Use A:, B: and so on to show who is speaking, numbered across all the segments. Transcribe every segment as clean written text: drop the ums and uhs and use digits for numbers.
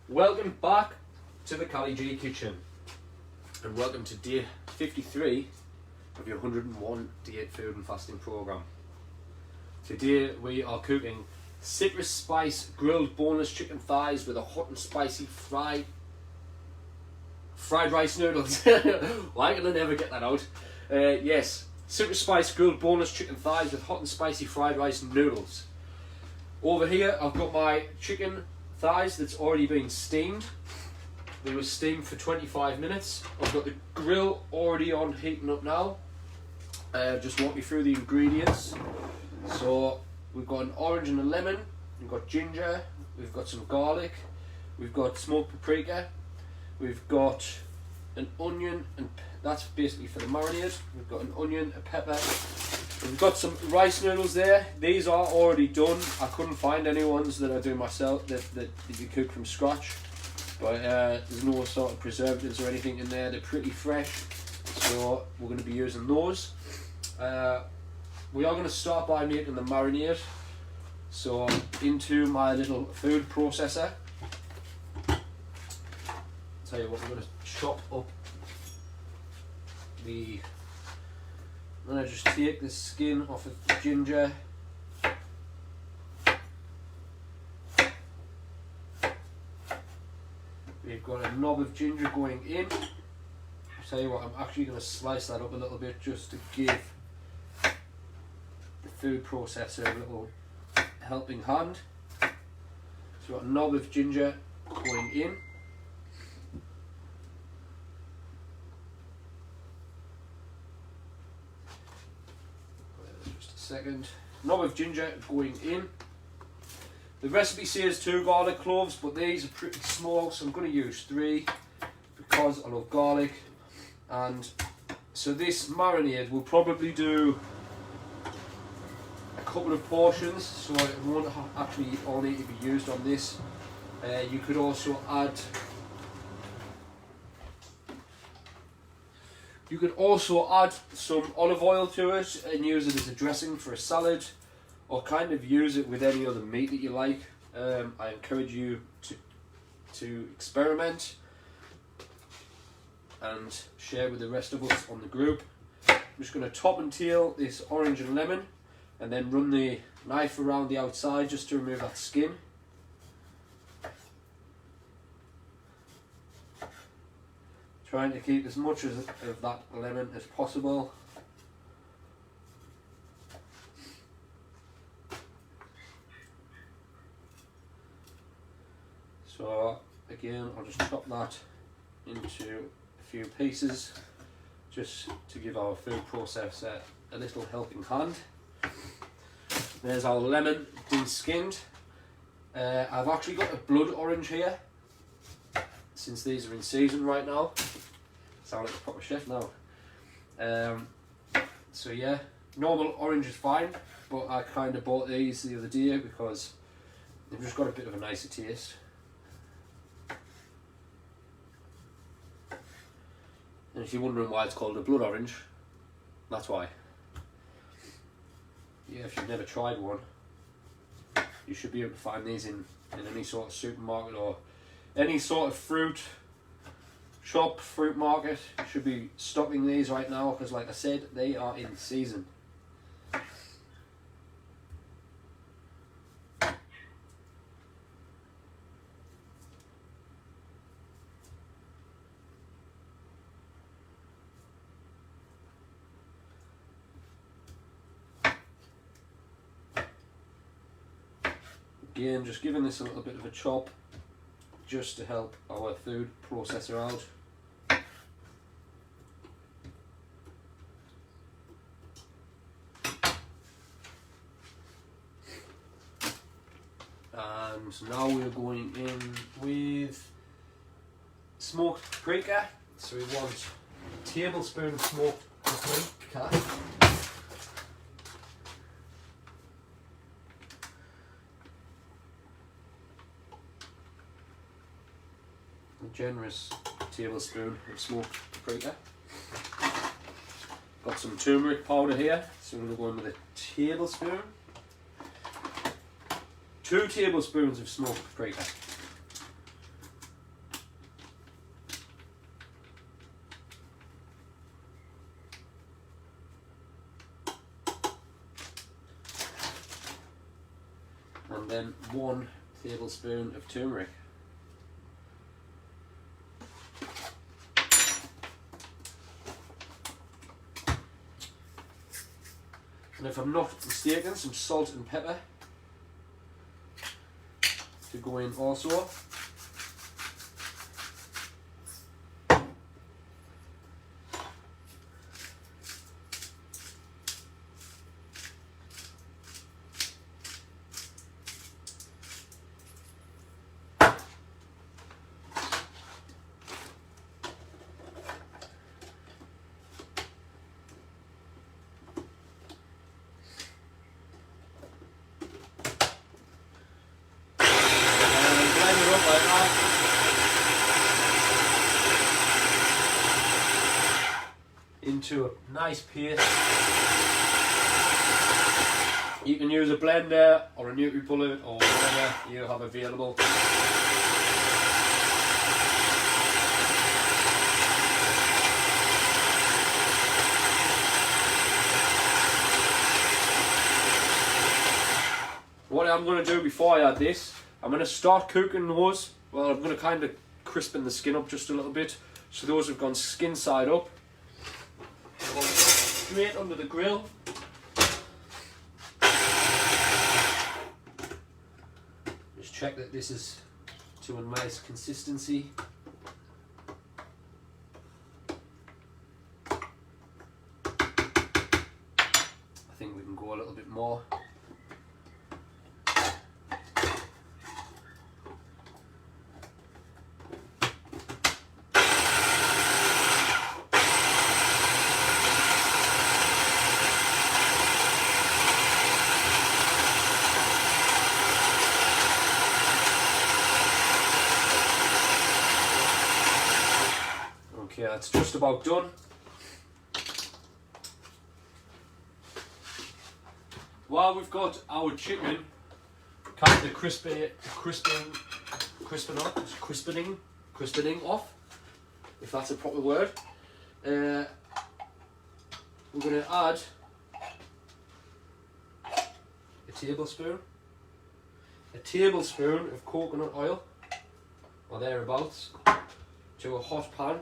A: Welcome back to the Cali G Kitchen, and welcome to day 53 of your 101 Day Food and Fasting Program. Today we are cooking citrus spice grilled boneless chicken thighs with a hot and spicy fried rice noodles. Why can I never get that out? Yes, citrus spice grilled boneless chicken thighs with hot and spicy fried rice noodles. Over here I've got my chicken thighs that's already been steamed. They were steamed for 25 minutes. I've got the grill already on, heating up now. Just walk you through the ingredients. So we've got an orange and a lemon, we've got ginger, we've got some garlic, we've got smoked paprika, we've got an onion, and that's basically for the marinade. We've got an onion, a pepper. We've got some rice noodles there. These are already done. I couldn't find any ones that I do myself that you cook from scratch. But there's no sort of preservatives or anything in there. They're pretty fresh. So we're going to be using those. We are going to start by making the marinade. So into my little food processor. Tell you what, we're going to chop up the... I'm going to just take the skin off of the ginger. We've got a knob of ginger going in. I'll tell you what, I'm actually going to slice that up a little bit just to give the food processor a little helping hand. So we've got a knob of ginger going in. Second, knob of ginger going in. The recipe says 2 garlic cloves, but these are pretty small, so I'm going to use 3 because I love garlic. And so this marinade will probably do a couple of portions, so it won't actually all need to be used on this. You could also add some olive oil to it and use it as a dressing for a salad, or kind of use it with any other meat that you like. I encourage you to experiment and share with the rest of us on the group. I'm just going to top and tail this orange and lemon and then run the knife around the outside just to remove that skin. Trying to keep as much of that lemon as possible. So again, I'll just chop that into a few pieces just to give our food processor a little helping hand. There's our lemon de-skinned. I've actually got a blood orange here, since these are in season right now. Sound like a proper chef now. So yeah, normal orange is fine, but I kind of bought these the other day because they've just got a bit of a nicer taste. And if you're wondering why it's called a blood orange, that's why. Yeah, if you've never tried one, you should be able to find these in any sort of supermarket or any sort of fruit shop, fruit market. You should be stocking these right now because, like I said, they are in season. Again, just giving this a little bit of a chop just to help our food processor out. And now we're going in with smoked paprika. So we want a tablespoon of smoked paprika. A generous tablespoon of smoked paprika. Got some turmeric powder here, so we're going to go in with a tablespoon. 2 tablespoons of smoked paprika. tablespoon of turmeric. And if I'm not mistaken, some salt and pepper to go in also. Into a nice paste. You can use a blender or a NutriBullet or whatever you have available. What I'm going to do before I add this, I'm going to start cooking those. Well, I'm going to kind of crispen the skin up just a little bit. So those have gone skin side up. Straight under the grill. Just check that this is to a nice consistency. I think we can go a little bit more. Okay, that's just about done. While we've got our chicken kind of crispening off, if that's a proper word, we're going to add a tablespoon of coconut oil, or thereabouts, to a hot pan.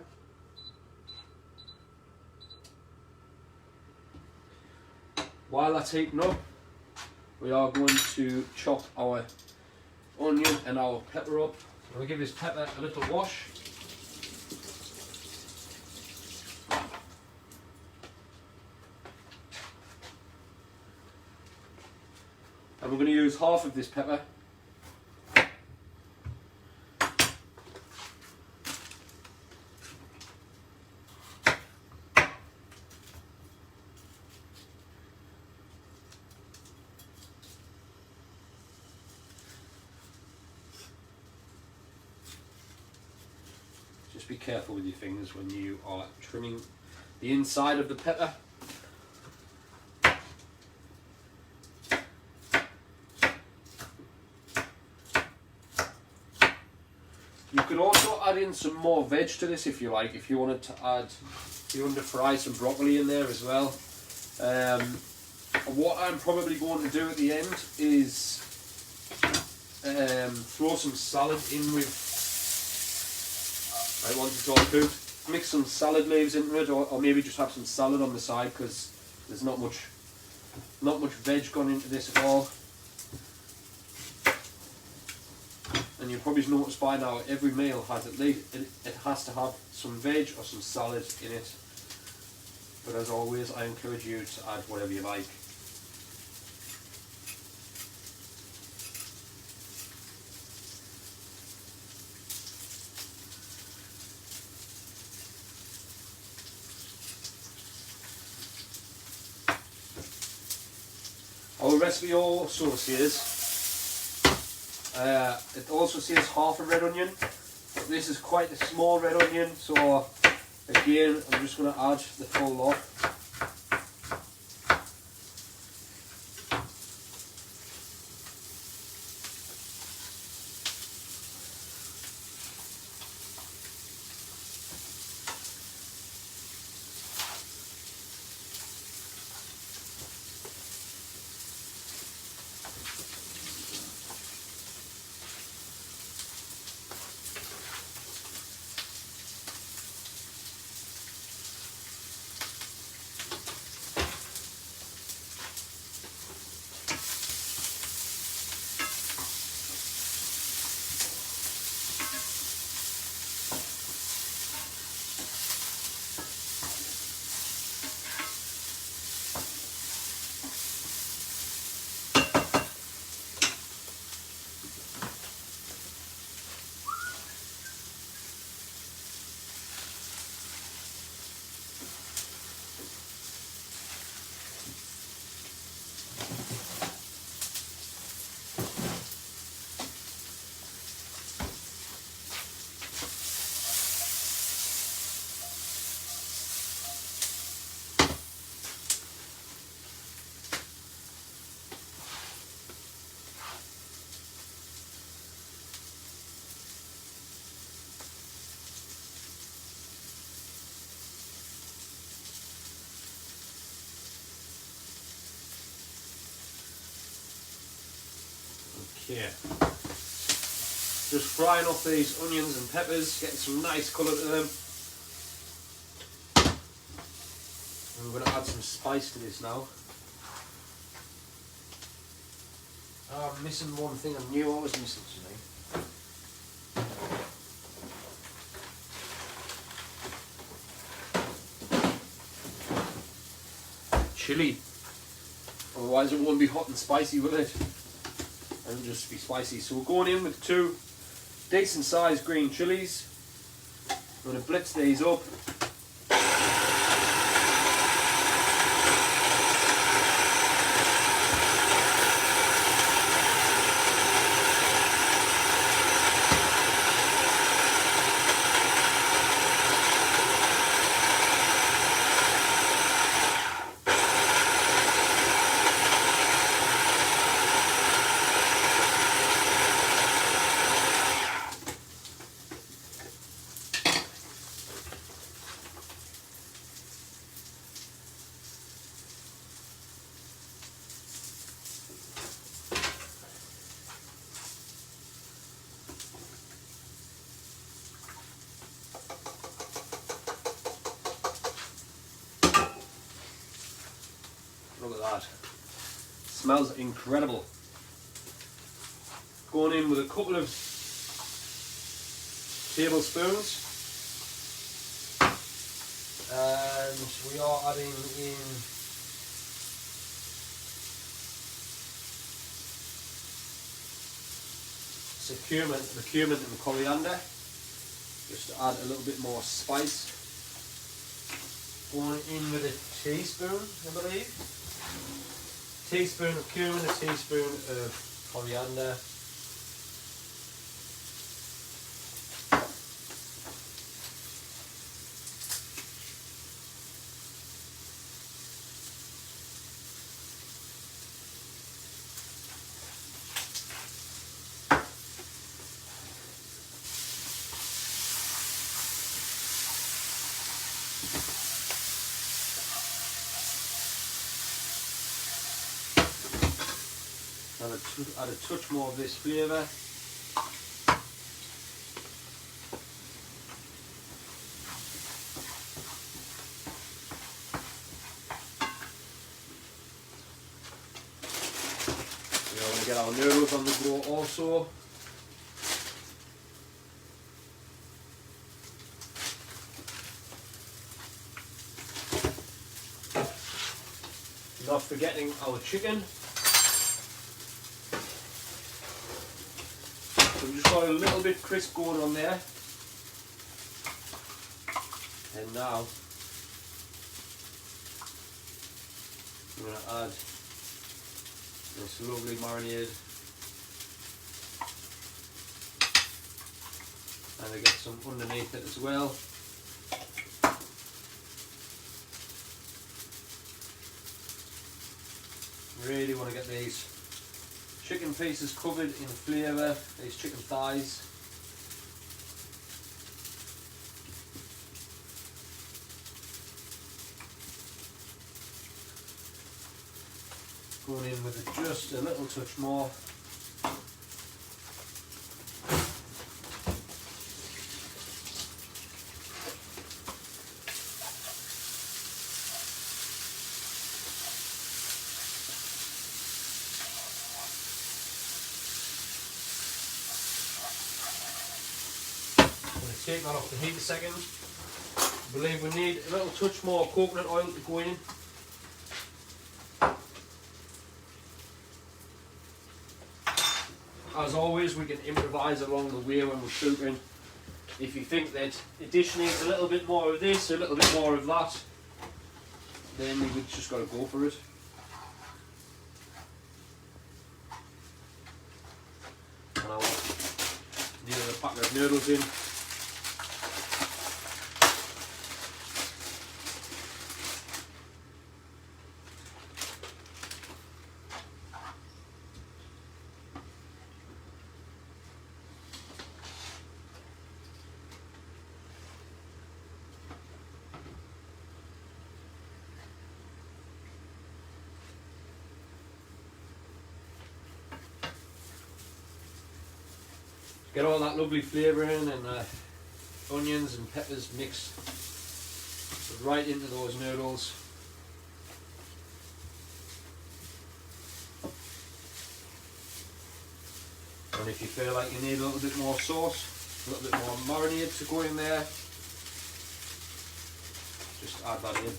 A: While that's heating up, we are going to chop our onion and our pepper up. We'll give this pepper a little wash. And we're going to use half of this pepper. Just be careful with your fingers when you are trimming the inside of the pepper. You can also add in some more veg to this if you like. If you wanted to add, if you wanted to fry some broccoli in there as well. What I'm probably going to do at the end is throw some salad in with. I want it all cooked. Mix some salad leaves into it, or maybe just have some salad on the side because there's not much veg gone into this at all. And you'll probably notice by now every meal has at least it has to have some veg or some salad in it. But as always, I encourage you to add whatever you like. Our recipe also says, it also says half a red onion, but this is quite a small red onion, so again I'm just going to add the full lot. Okay. Just frying off these onions and peppers, getting some nice colour to them. And we're going to add some spice to this now. Oh, I'm missing one thing I knew I was missing today. Chili. Otherwise it won't be hot and spicy, will it? It'll just be spicy. So we're going in with 2 decent sized green chilies. I'm going to blitz these up. Look at that. Smells incredible. Going in with a couple of tablespoons. And we are adding in the cumin and coriander, just to add a little bit more spice. Going in with a teaspoon, I believe. Teaspoon of cumin, a teaspoon of coriander. Add a touch more of this flavour. We are going to get our noodles on the go also. Not forgetting our chicken. So we've just got a little bit crisp going on there. And now I'm going to add this lovely marinade. And I get some underneath it as well. Really want to get these chicken pieces covered in flavour, these chicken thighs. Going in with just a little touch more. Take that off the heat a second. I believe we need a little touch more coconut oil to go in. As always, we can improvise along the way when we're cooking. If you think that the dish needs a little bit more of this, a little bit more of that, then we've just got to go for it. And I'll need another pack of noodles in. Get all that lovely flavouring and onions and peppers mixed right into those noodles. And if you feel like you need a little bit more sauce, a little bit more marinade to go in there, just add that in.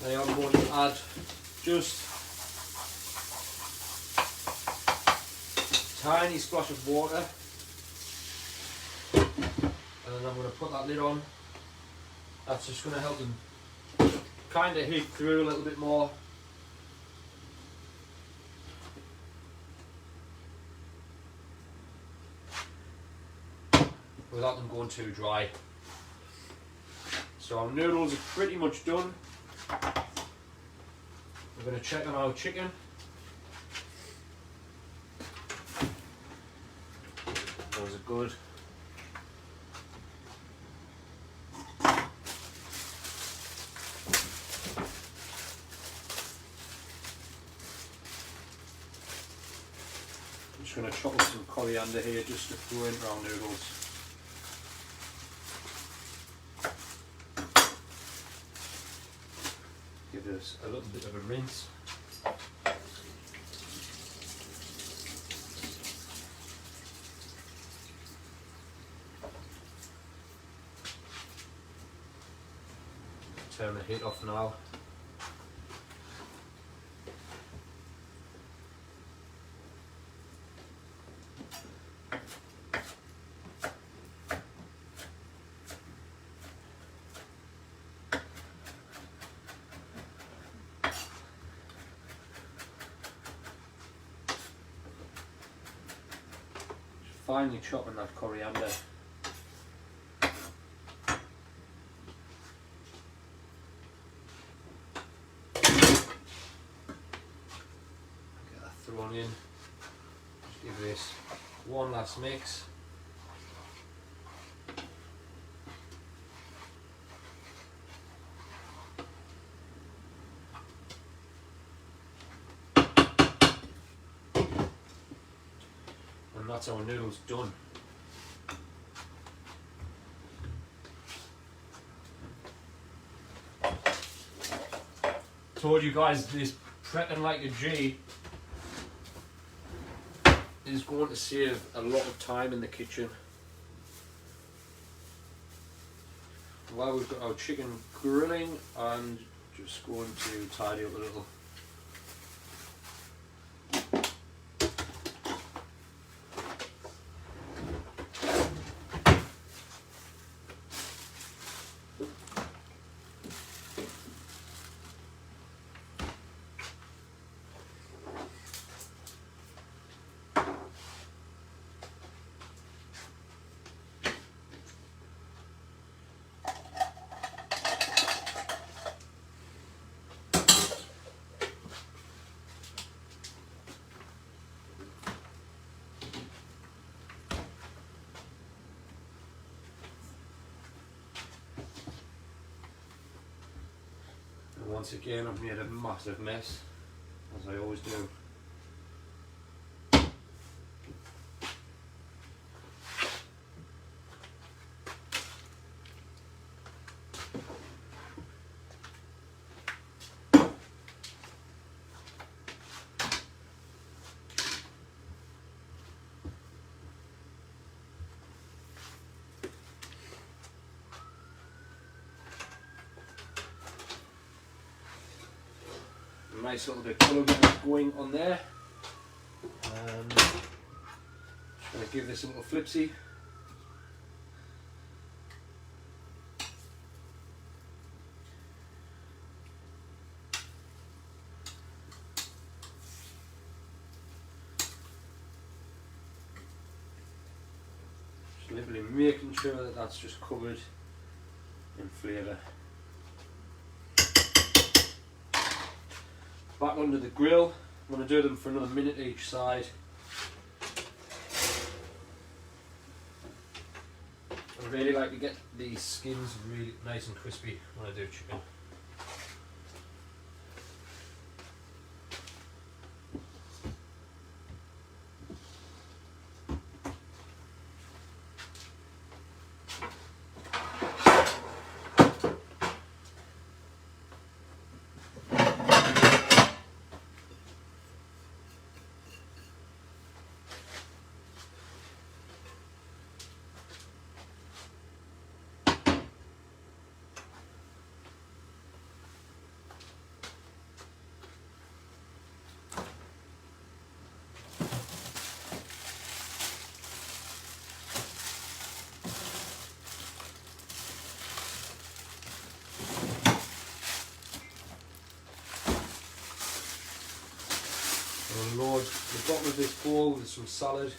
A: Now I'm going to add just a tiny splash of water, and then I'm going to put that lid on. That's just going to help them kind of heat through a little bit more. Without them going too dry. So our noodles are pretty much done. We're going to check on our chicken. Those are good. I'm just going to chop up some coriander here just to throw into our noodles. Give this a little bit of a rinse. Turn the heat off now. Finely chopping that coriander. Get that thrown in. Just give this one last mix. And that's our noodles done. Told you guys this prepping like a G is going to save a lot of time in the kitchen. While we've got our chicken grilling, I'm just going to tidy up a little. Once again, I've made a massive mess, as I always do. Nice little bit of colour going on there. And just going to give this a little flipsy. Just literally making sure that that's just covered in flavour. Back onto the grill. I'm going to do them for another minute each side. I really like to get these skins really nice and crispy when I do chicken. And load the bottom of this bowl with some salad.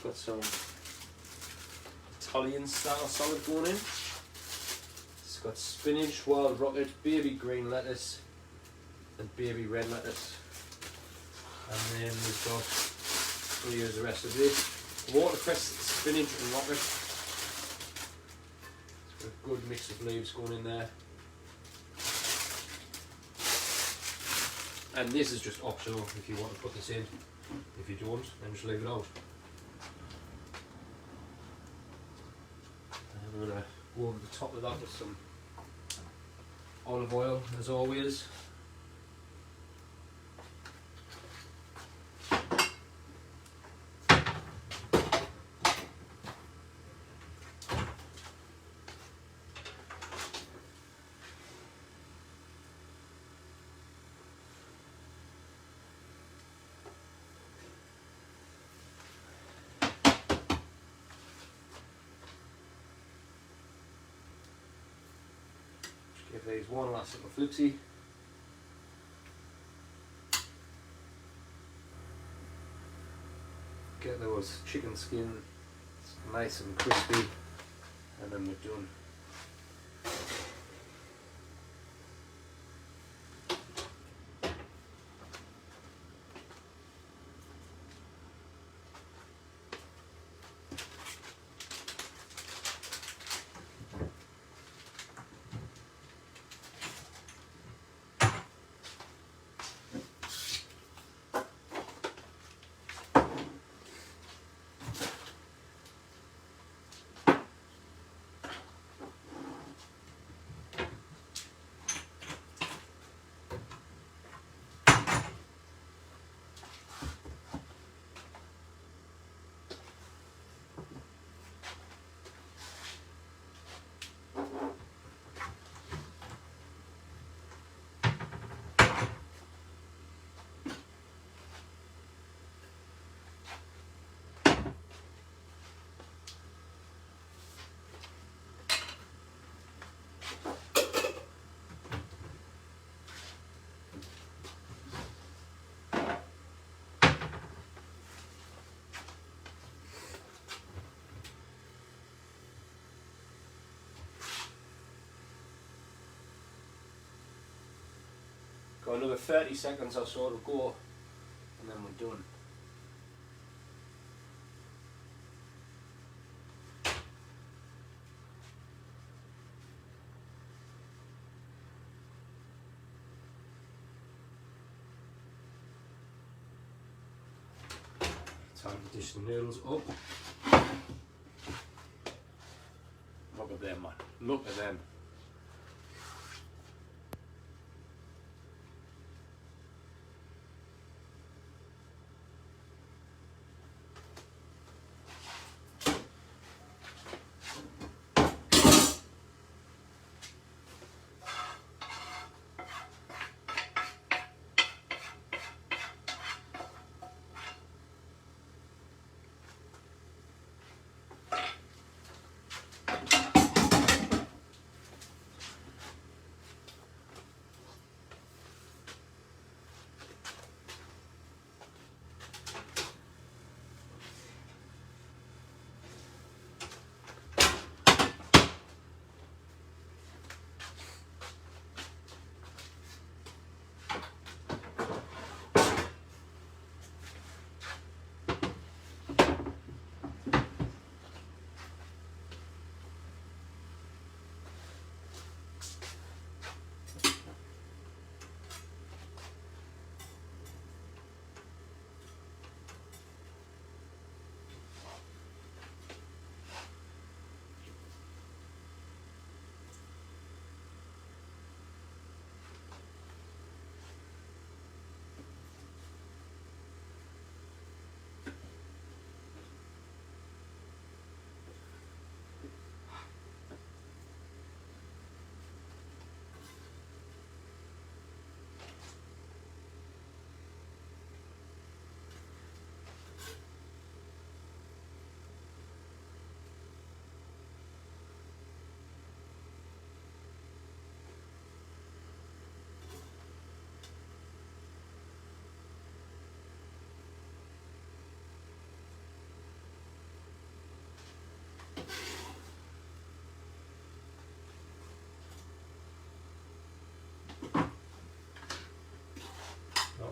A: Got some Italian style salad going in. It's got spinach, wild rocket, baby green lettuce and baby red lettuce. And then we've got, we'll use the rest of this, watercress, spinach and rocket. It's got a good mix of leaves going in there. And this is just optional if you want to put this in. If you don't, then just leave it out. And I'm going to go over the top of that with some olive oil, as always. Give these one last little flipsy. Get those chicken skins nice and crispy, and then we're done. Got another 30 seconds or so to go, and then we're done. Time to dish the noodles up. Look at them, man. Look at them.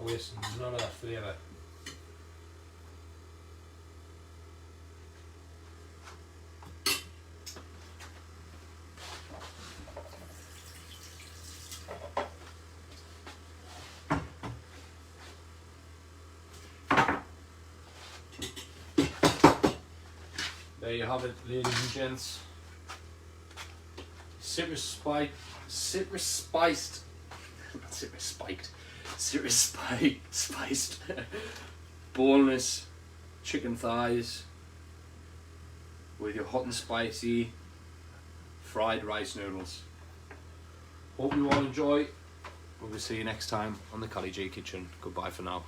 A: wasting none of that flavour. There you have it, ladies and gents. Citrus spiced boneless chicken thighs with your hot and spicy fried rice noodles. Hope you all enjoy. We'll see you next time on the Cali G Kitchen. Goodbye for now.